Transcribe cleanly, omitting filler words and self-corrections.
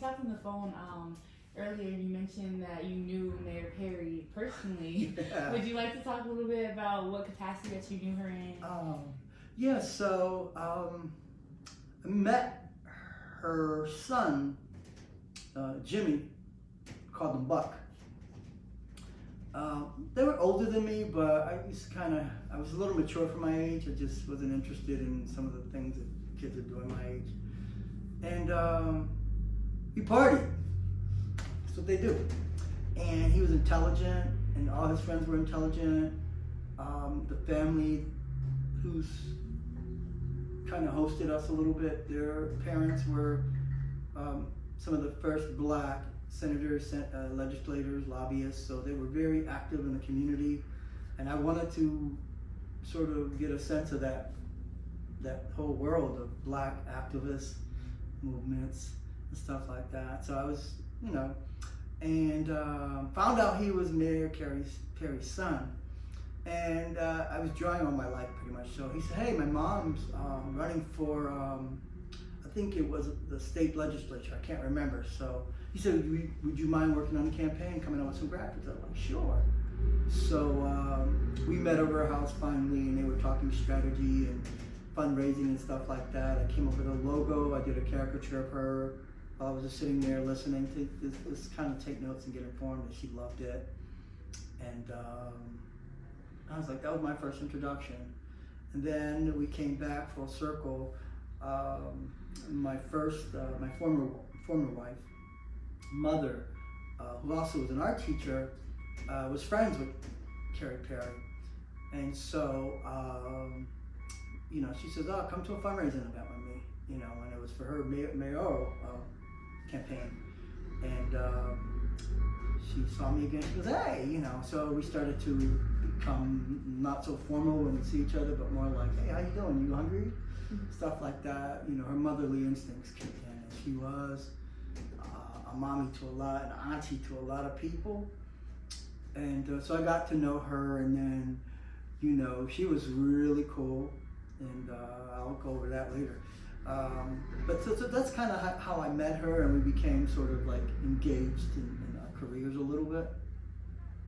talked on the phone earlier. You mentioned that you knew Mayor Carrie personally. Yeah. Would you like to talk a little bit about what capacity that you knew her in? Yeah, so I met her son, Jimmy, called him Buck. They were older than me, but I was a little mature for my age. I just wasn't interested in some of the things that kids are doing my age. And he partied. That's what they do. And he was intelligent, and all his friends were intelligent. The family who's kind of hosted us a little bit, their parents were some of the first black senators, legislators, lobbyists, so they were very active in the community, and I wanted to sort of get a sense of that whole world of black activist movements and stuff like that. So I was, and found out he was Mayor Carrie's son, and I was drawing on my life pretty much. So he said, "Hey, my mom's running for I think it was the state legislature. I can't remember." So he said, "Would you mind working on the campaign, coming up with some graphics?" I was like, "Sure." So we met over her house finally, and they were talking strategy and fundraising and stuff like that. I came up with a logo. I did a caricature of her. I was just sitting there listening to this kind of take notes and get informed, and she loved it. And I was like, that was my first introduction. And then we came back full circle. My former wife, mother, who also was an art teacher, was friends with Carrie Perry. And so, she says, "Oh, come to a fundraising event with me," and it was for her mayoral campaign. And she saw me again, she goes, "Hey," so we started to become not so formal when we see each other, but more like, "Hey, how you doing? You hungry?" Stuff like that. Her motherly instincts kicked in, and she was a mommy to a lot, an auntie to a lot of people. And so I got to know her, and then, she was really cool, and I'll go over that later. But so that's kind of how I met her, and we became sort of like engaged in our careers a little bit.